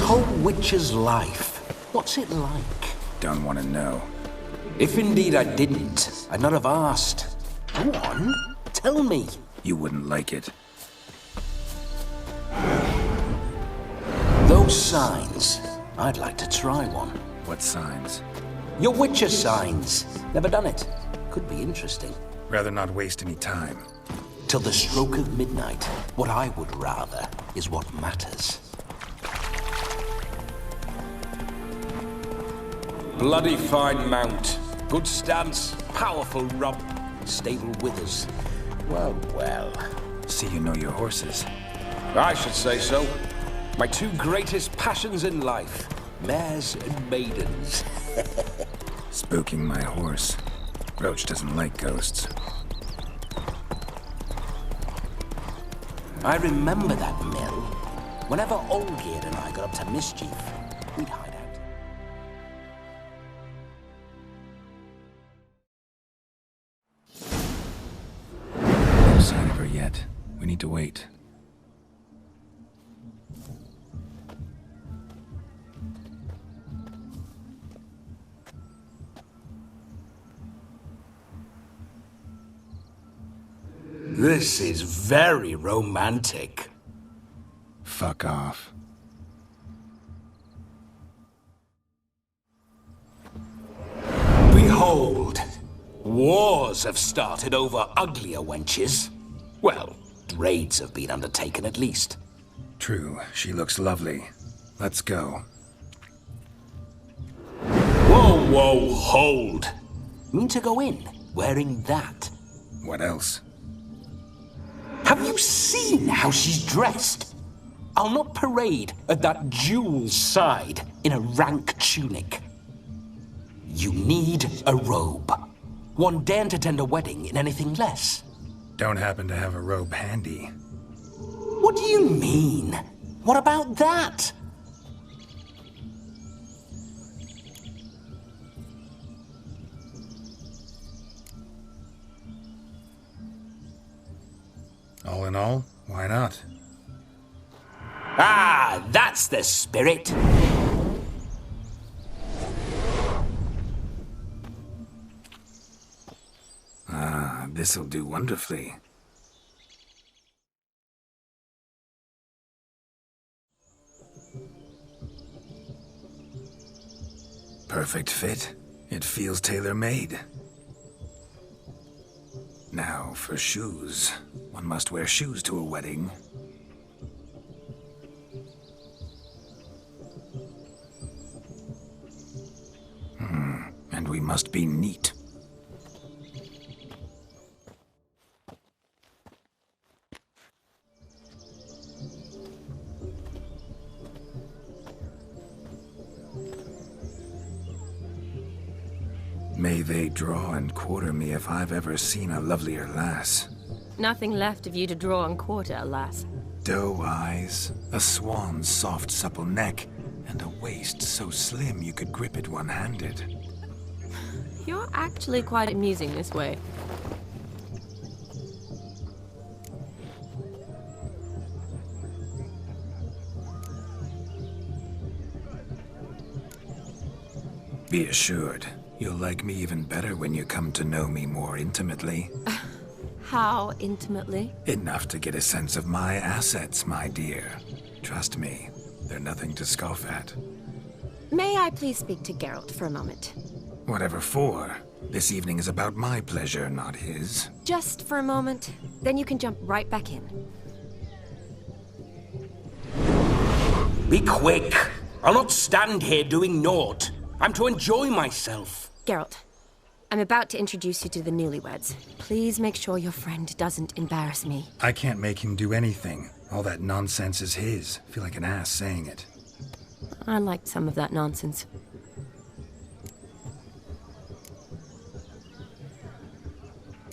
whole witcher's life, what's it like? Don't want to know. If indeed I didn't, I'd not have asked. Go on, tell me. You wouldn't like it. Those signs, I'd like to try one. What signs? Your witcher signs. Never done it. Could be interesting. Rather not waste any time. Till the stroke of midnight, what I would rather is what matters. Bloody fine mount. Good stance, powerful rump, stable withers. Well, well. See you know your horses. I should say so. My two greatest passions in life, mares and maidens. Spooking my horse. Roach doesn't like ghosts. I remember that mill. Whenever Olgierd and I got up to mischief, we'd hide out. No sign of her yet. We need to wait. This is very romantic. Fuck off. Behold, wars have started over uglier wenches. Well, raids have been undertaken at least. True, she looks lovely. Let's go. Whoa, whoa, hold. Mean to go in wearing that? What else? Have you seen how she's dressed? I'll not parade at that jewel's side in a rank tunic. You need a robe. One daren't attend a wedding in anything less. Don't happen to have a robe handy. What do you mean? What about that? All in all, why not? Ah, that's the spirit. Ah, this'll do wonderfully. Perfect fit. It feels tailor-made. Now, for shoes. One must wear shoes to a wedding. And we must be neat. May they draw and quarter me if I've ever seen a lovelier lass. Nothing left of you to draw and quarter, alas. Doe eyes, a swan's soft supple neck, and a waist so slim you could grip it one-handed. You're actually quite amusing this way. Be assured, you'll like me even better when you come to know me more intimately. How intimately? Enough to get a sense of my assets, my dear. Trust me, they're nothing to scoff at. May I please speak to Geralt for a moment? Whatever for. This evening is about my pleasure, not his. Just for a moment, then you can jump right back in. Be quick. I'll not stand here doing naught. I'm to enjoy myself. Geralt, I'm about to introduce you to the newlyweds. Please make sure your friend doesn't embarrass me. I can't make him do anything. All that nonsense is his. I feel like an ass saying it. I liked some of that nonsense.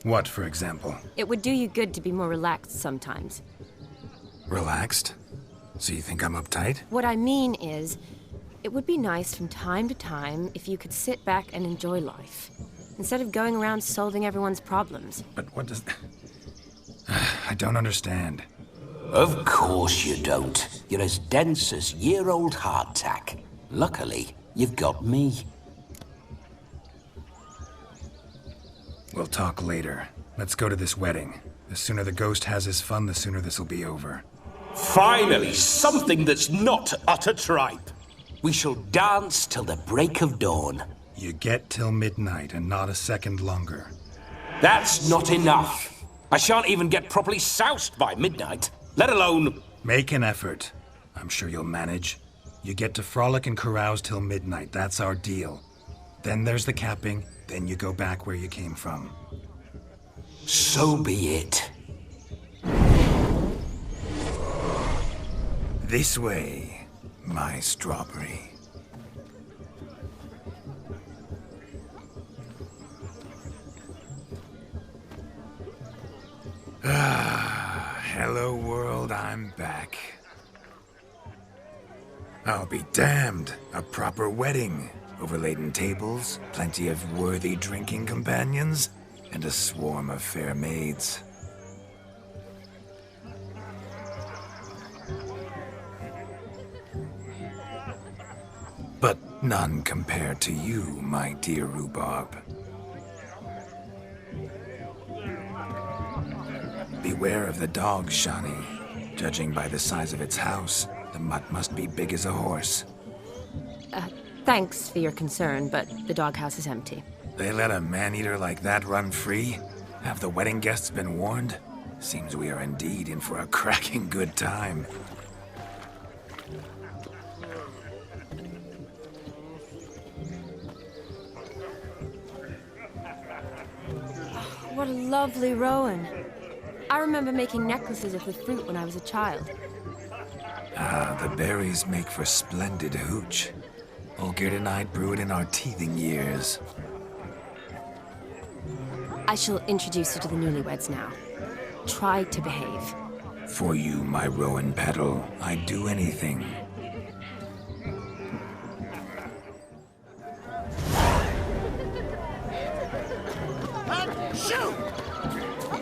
What, for example? It would do you good to be more relaxed sometimes. Relaxed? So you think I'm uptight? What I mean is, it would be nice from time to time if you could sit back and enjoy life, instead of going around solving everyone's problems. But what does... I don't understand. Of course you don't. You're as dense as year-old hardtack. Luckily, you've got me. We'll talk later. Let's go to this wedding. The sooner the ghost has his fun, the sooner this'll be over. Finally, something that's not utter tripe. We shall dance till the break of dawn. You get till midnight and not a second longer. That's not enough. I shan't even get properly soused by midnight, let alone... Make an effort. I'm sure you'll manage. You get to frolic and carouse till midnight, that's our deal. Then there's the capping, then you go back where you came from. So be it. This way, my strawberry. Hello world, I'm back. I'll be damned. A proper wedding. Overladen tables, plenty of worthy drinking companions, and a swarm of fair maids. But none compared to you, my dear rhubarb. Beware of the dog, Shani. Judging by the size of its house, the mutt must be big as a horse. Thanks for your concern, but the doghouse is empty. They let a man-eater like that run free? Have the wedding guests been warned? Seems we are indeed in for a cracking good time. What a lovely rowan. I remember making necklaces of the fruit when I was a child. Ah, the berries make for splendid hooch. Olgerd and I brewed in our teething years. I shall introduce you to the newlyweds now. Try to behave. For you, my rowan petal, I'd do anything.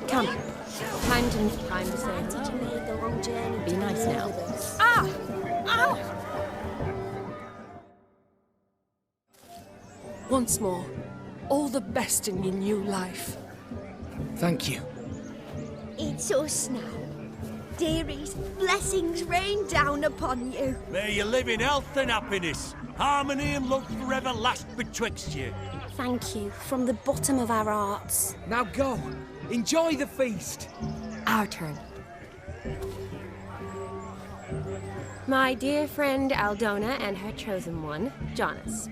Come. Time to say hello. Be nice now. Ah! Ow! Once more, all the best in your new life. Thank you. It's us now. Dearies, blessings rain down upon you. May you live in health and happiness. Harmony and love forever last betwixt you. Thank you from the bottom of our hearts. Now go. Enjoy the feast. Our turn. My dear friend Aldona and her chosen one, Jonas.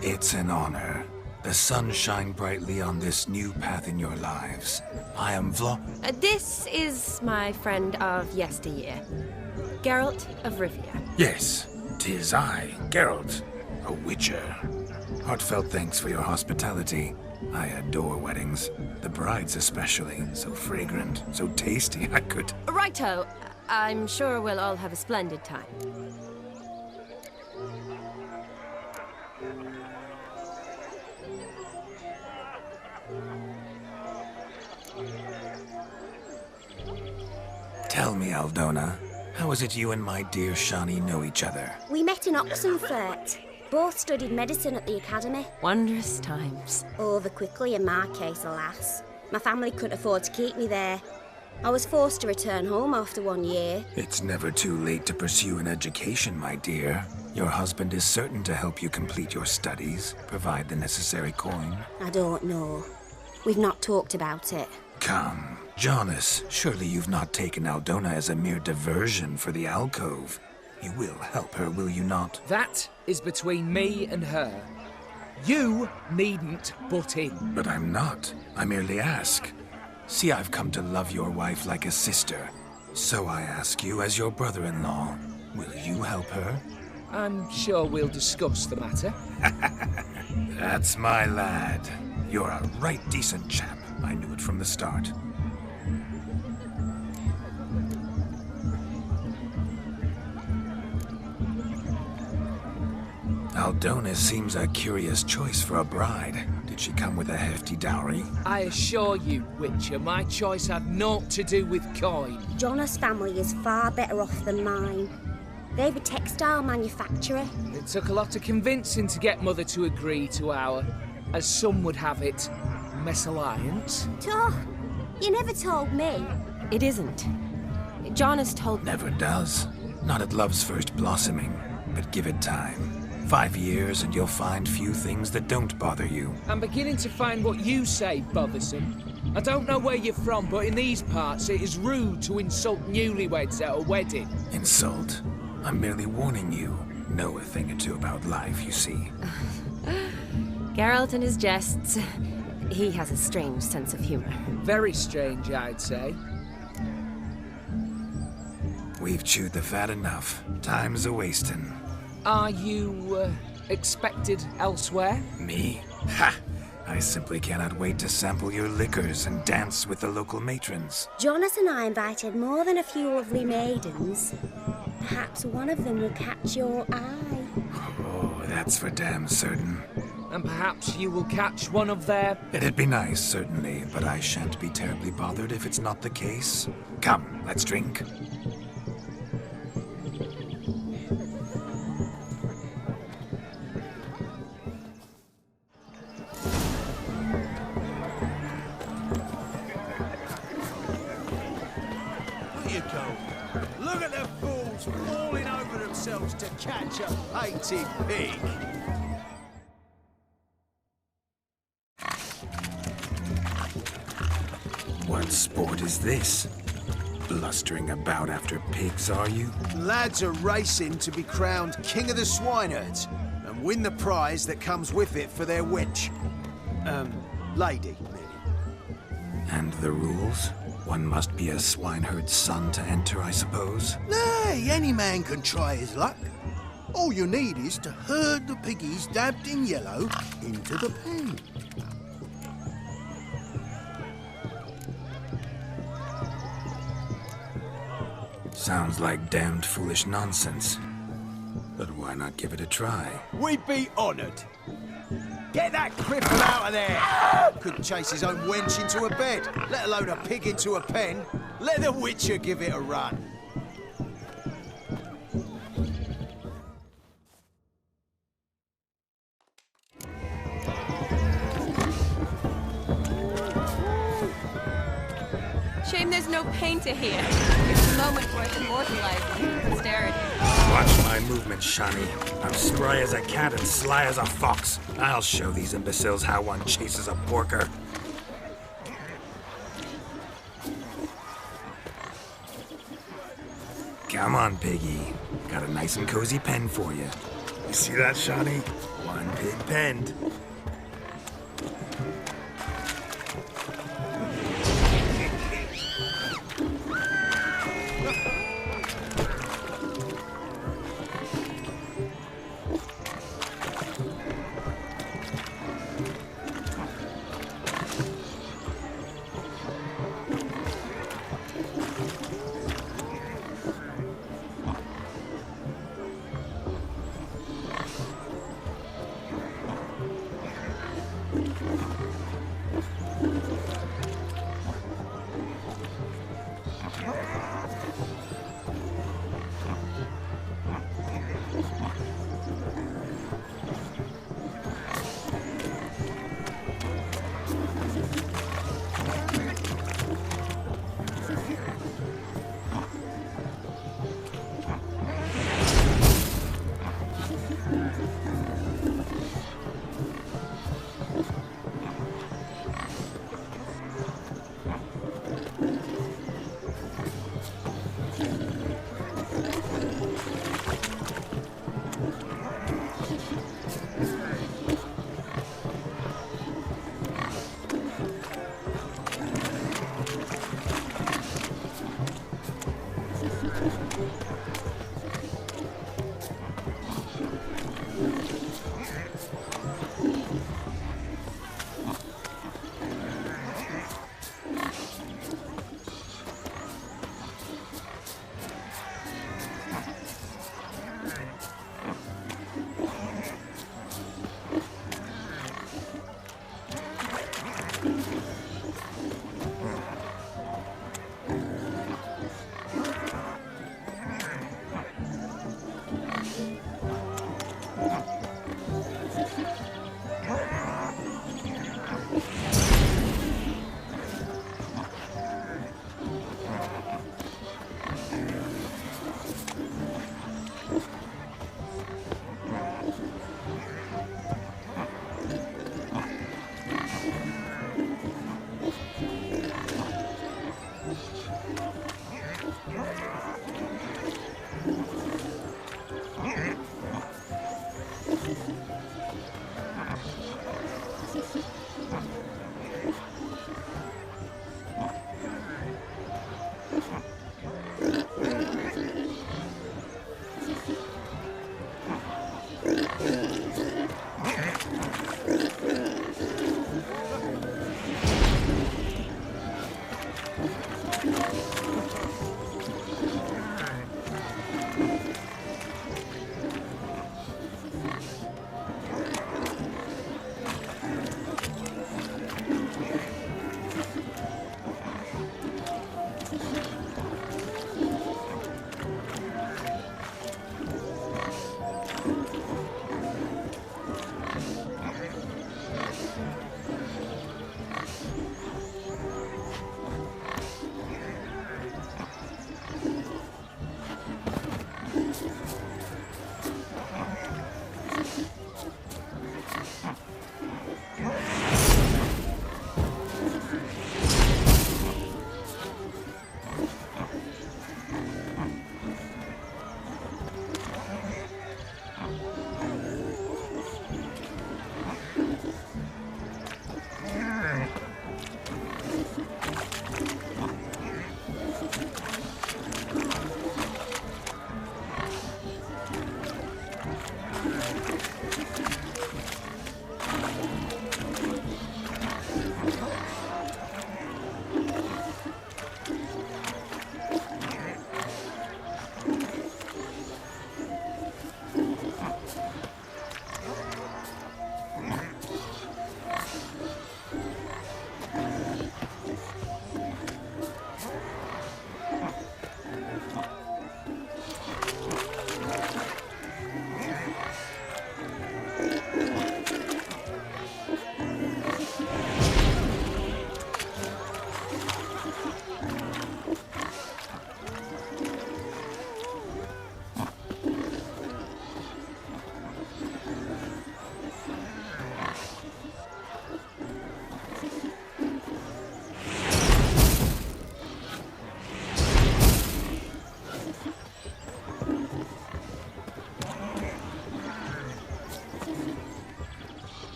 It's an honor. The sun shine brightly on this new path in your lives. I am This is my friend of yesteryear, Geralt of Rivia. Yes, 'tis I, Geralt, a witcher. Heartfelt thanks for your hospitality. I adore weddings. The brides especially. So fragrant, so tasty, I could... Righto. I'm sure we'll all have a splendid time. Tell me, Aldona, how is it you and my dear Shani know each other? We met in Oxenfurt. Both studied medicine at the academy. Wondrous times. Over quickly in my case, alas. My family couldn't afford to keep me there. I was forced to return home after 1 year. It's never too late to pursue an education, my dear. Your husband is certain to help you complete your studies, provide the necessary coin. I don't know. We've not talked about it. Come, Jonas, surely you've not taken Aldona as a mere diversion for the alcove. You will help her, will you not? That is between me and her. You needn't butt in. But I'm not. I merely ask. See, I've come to love your wife like a sister. So I ask you as your brother-in-law, will you help her? I'm sure we'll discuss the matter. That's my lad. You're a right decent chap. I knew it from the start. Aldonis seems a curious choice for a bride. Did she come with a hefty dowry? I assure you, Witcher, my choice had naught to do with coin. Jonas' family is far better off than mine. They're a textile manufacturer. It took a lot of convincing to get Mother to agree to our, as some would have it, mesalliance. Oh, you never told me. It isn't. Jonas told me. Never does. Not at love's first blossoming, but give it time. 5 years and you'll find few things that don't bother you. I'm beginning to find what you say bothersome. I don't know where you're from, but in these parts it is rude to insult newlyweds at a wedding. Insult? I'm merely warning you. Know a thing or two about life, you see. Geralt and his jests. He has a strange sense of humor. Very strange, I'd say. We've chewed the fat enough. Time's a-wasting. Are you, expected elsewhere? Me? Ha! I simply cannot wait to sample your liquors and dance with the local matrons. Jonas and I invited more than a few lovely maidens. Perhaps one of them will catch your eye. Oh, that's for damn certain. And perhaps you will catch one of their... It'd be nice, certainly, but I shan't be terribly bothered if it's not the case. Come, let's drink. Look at the fools falling over themselves to catch a painted pig. What sport is this? Blustering about after pigs, are you? Lads are racing to be crowned King of the Swineherds and win the prize that comes with it for their wench. Lady, really. And the rules? One must be a swineherd's son to enter, I suppose? Nay, any man can try his luck. All you need is to herd the piggies dabbed in yellow into the pen. Sounds like damned foolish nonsense. But why not give it a try? We'd be honoured. Get that cripple out of there! Couldn't chase his own wench into a bed, let alone a pig into a pen. Let the Witcher give it a run. Shame there's no painter here. It's a moment worth immortalizing in posterity. Watch my movements, Shani. I'm spry as a cat and sly as a fox. I'll show these imbeciles how one chases a porker. Come on, piggy. Got a nice and cozy pen for you. You see that, Shani? One pig penned.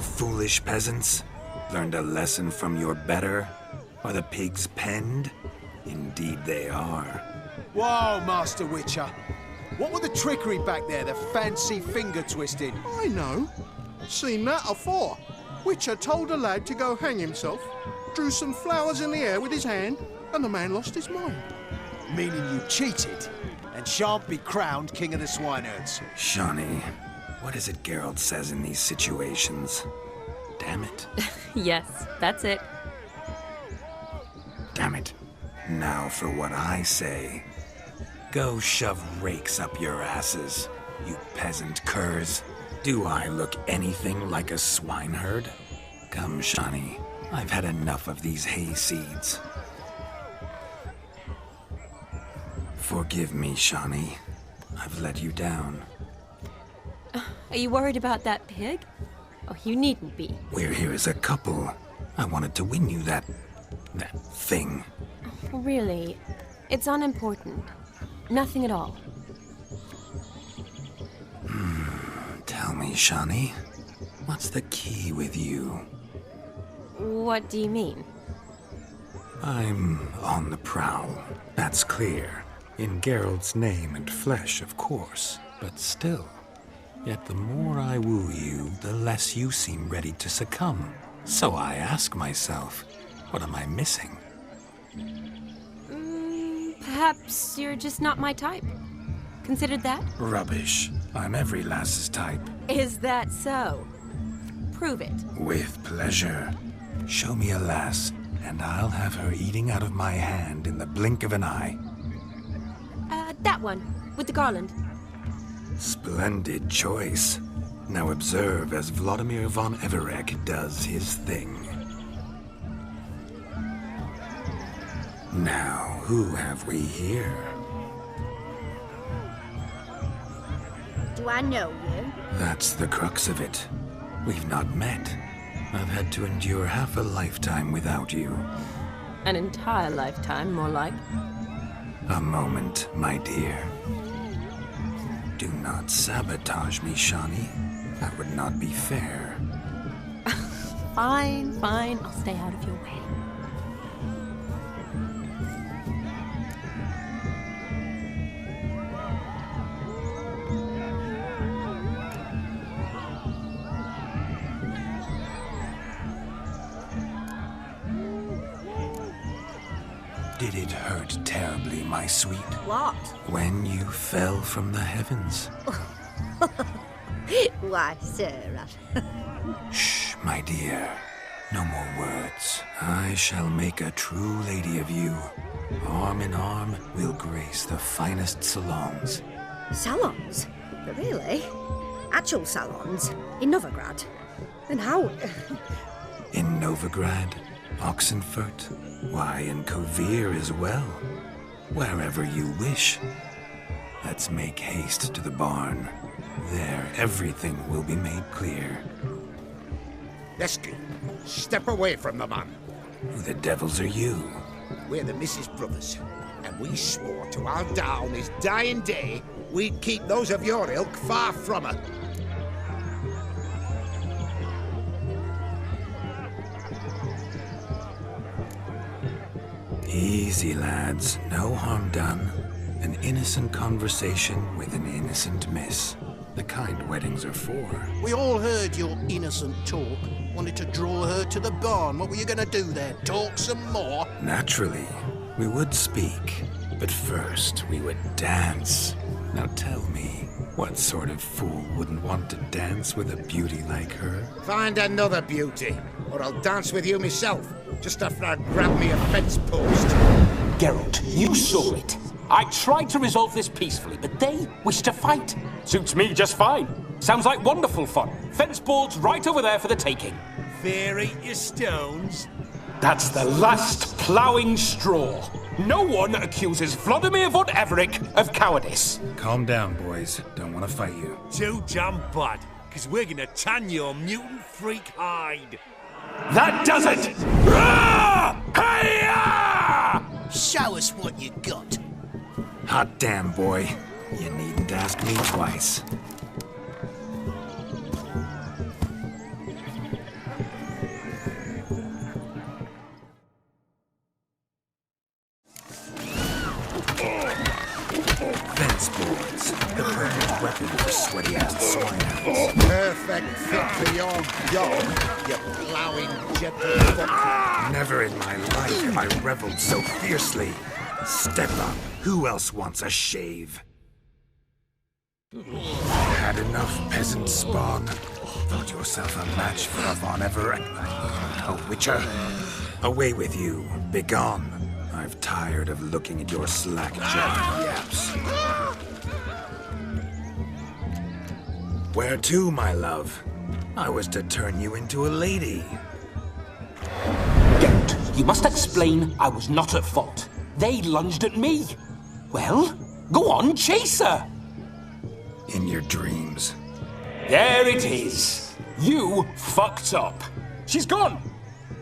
foolish peasants? Learned a lesson from your better? Are the pigs penned? Indeed they are. Whoa, Master Witcher. What were the trickery back there, the fancy finger twisting? I know. Seen that afore. Witcher told a lad to go hang himself, drew some flowers in the air with his hand, and the man lost his mind. Meaning you cheated, and shan't be crowned King of the Swineherds. Shawnee, what is it Geralt says in these situations? Damn it. Yes, that's it. Damn it. Now for what I say. Go shove rakes up your asses, you peasant curs. Do I look anything like a swineherd? Come, Shawnee. I've had enough of these hay seeds. Forgive me, Shawnee. I've let you down. Are you worried about that pig? Oh, you needn't be. We're here as a couple. I wanted to win you that thing. Really, it's unimportant. Nothing at all. Tell me, Shawnee, what's the key with you? What do you mean? I'm on the prowl. That's clear. In Geralt's name and flesh, of course. But still. Yet the more I woo you, the less you seem ready to succumb. So I ask myself, what am I missing? Perhaps you're just not my type. Considered that? Rubbish. I'm every lass's type. Is that so? Prove it. With pleasure. Show me a lass, and I'll have her eating out of my hand in the blink of an eye. That one, with the garland. Splendid choice. Now observe as Vladimir von Everec does his thing. Now, who have we here? Do I know you? That's the crux of it. We've not met. I've had to endure half a lifetime without you. An entire lifetime, more like. A moment, my dear. Do not sabotage me, Shawnee. That would not be fair. Fine, fine. I'll stay out of your way. Did it hurt terribly, my sweet? What? When you fell from the heavens? Why, sir. Shh, my dear. No more words. I shall make a true lady of you. Arm in arm, we'll grace the finest salons. Salons? But really? Actual salons? In Novigrad? And how? In Novigrad, Oxenfurt, why, in Kovir as well. Wherever you wish. Let's make haste to the barn. There, everything will be made clear. Lesky, step away from the man. Who the devils are you? We're the Mrs. Brothers, and we swore to our down his dying day we'd keep those of your ilk far from her. Easy, lads. No harm done. An innocent conversation with an innocent miss. The kind weddings are for. We all heard your innocent talk. Wanted to draw her to the barn. What were you gonna do there? Talk some more? Naturally, we would speak. But first, we would dance. Now tell me, what sort of fool wouldn't want to dance with a beauty like her? Find another beauty, or I'll dance with you myself, just after I grab me a fence post. Geralt, you saw it. I tried to resolve this peacefully, but they wish to fight. Suits me just fine. Sounds like wonderful fun. Fence boards right over there for the taking. Fear eat your stones. That's the last ploughing straw. No one accuses Vladimir von Everec of cowardice. Calm down, boys. Don't want to fight you. Too damn bad, because we're gonna tan your mutant freak hide. That does it! Rah! Hi-ya! Show us what you got. Hot damn, boy. You needn't ask me twice. perfect weapon for sweaty-ass swinehounds. Perfect fit for your dog, you ploughing gentle fuck. Never in my life have I reveled so fiercely. Step up. Who else wants a shave? Had enough, peasant spawn. Thought yourself a match for a Von Everett. A witcher. Away with you. Begone. I've tired of looking at your slack-jawed yaps. Where to, my love? I was to turn you into a lady. Geralt, you must explain I was not at fault. They lunged at me. Well, go on, chase her. In your dreams. There it is. You fucked up. She's gone.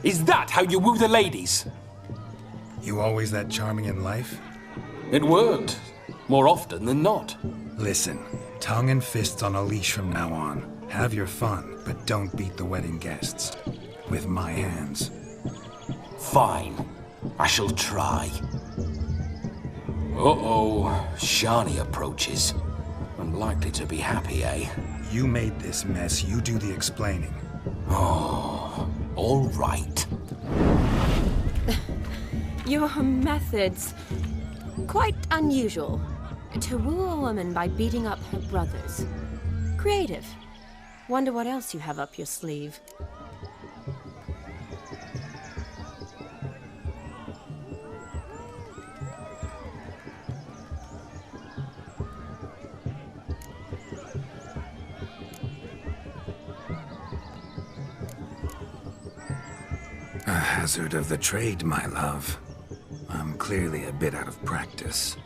Is that how you woo the ladies? You always that charming in life? It worked. More often than not. Listen, tongue and fists on a leash from now on. Have your fun, but don't beat the wedding guests. With my hands. Fine. I shall try. Uh-oh. Shani approaches. Unlikely to be happy, eh? You made this mess. You do the explaining. Oh, all right. Your methods... quite unusual. To woo a woman by beating up her brothers. Creative. Wonder what else you have up your sleeve. A hazard of the trade, my love. I'm clearly a bit out of practice.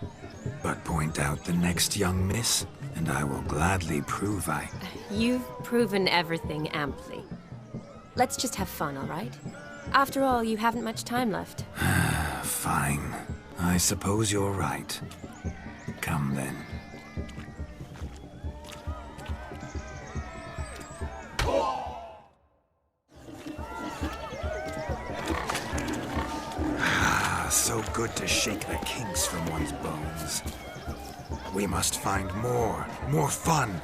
But point out the next young miss, and I will gladly prove I... You've proven everything amply. Let's just have fun, all right? After all, you haven't much time left. Fine. I suppose you're right. Come then. So good to shake the kinks from one's bones. We must find more fun.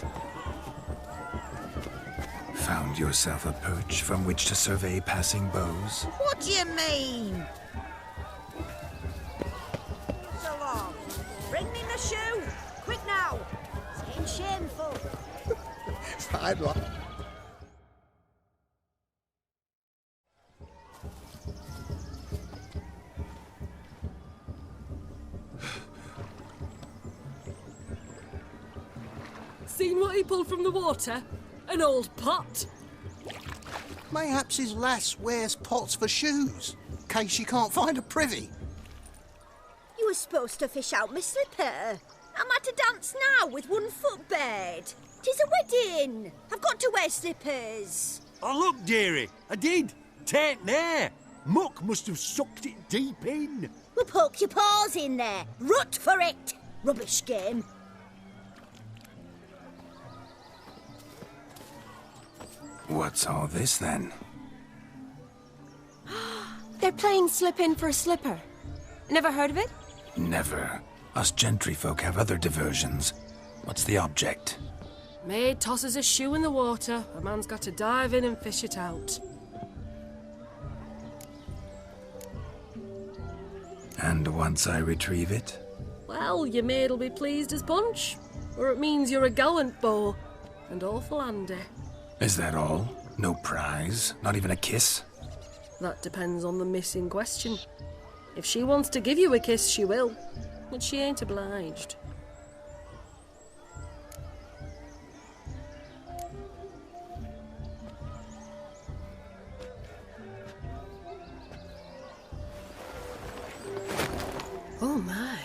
Found yourself a perch from which to survey passing beaux? What do you mean? So long. Bring me the shoe. Quick now. It's getting shameful. I'd like... Seen what he pulled from the water? An old pot. Mayhaps his lass wears pots for shoes, in case she can't find a privy. You were supposed to fish out my slipper. I'm at a dance now with one foot bared. 'Tis a wedding. I've got to wear slippers. Oh, look, dearie. I did. Tain't there. Muck must have sucked it deep in. Well, poke your paws in there. Rut for it. Rubbish game. What's all this then? They're playing slip-in for a slipper. Never heard of it? Never. Us gentry folk have other diversions. What's the object? Maid tosses a shoe in the water. A man's got to dive in and fish it out. And once I retrieve it? Well, your maid'll be pleased as punch. Or it means you're a gallant beau. And awful handy. Is that all? No prize? Not even a kiss? That depends on the miss in question. If she wants to give you a kiss, she will. But she ain't obliged. Oh my.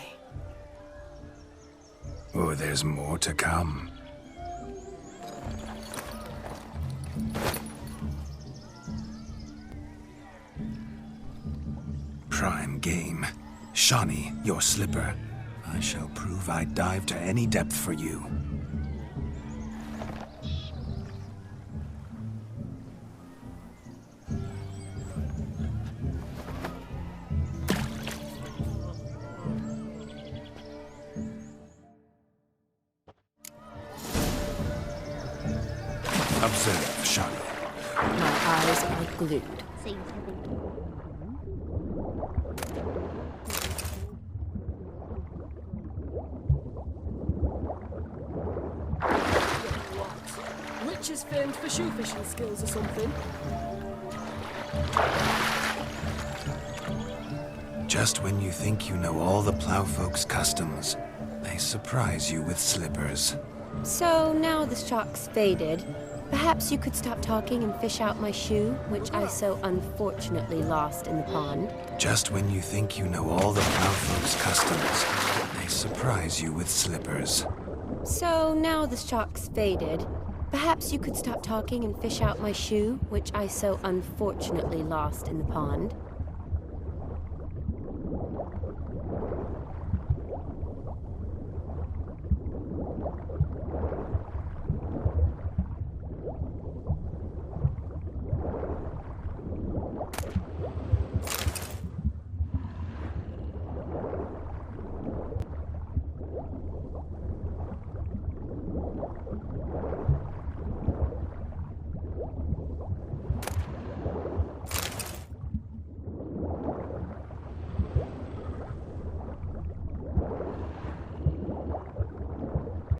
Oh, there's more to come. Prime game. Shani, your slipper. I shall prove I'd dive to any depth for you. Observe, Charlotte. My eyes are glued. Witch is famed for shoe fishing skills or something. Just when you think you know all the plowfolk's customs, they surprise you with slippers. So now the shock's faded. Perhaps you could stop talking and fish out my shoe, which I so unfortunately lost in the pond. Just when you think you know all the plowfolk's customs, they surprise you with slippers. So now the shock's faded. Perhaps you could stop talking and fish out my shoe, which I so unfortunately lost in the pond.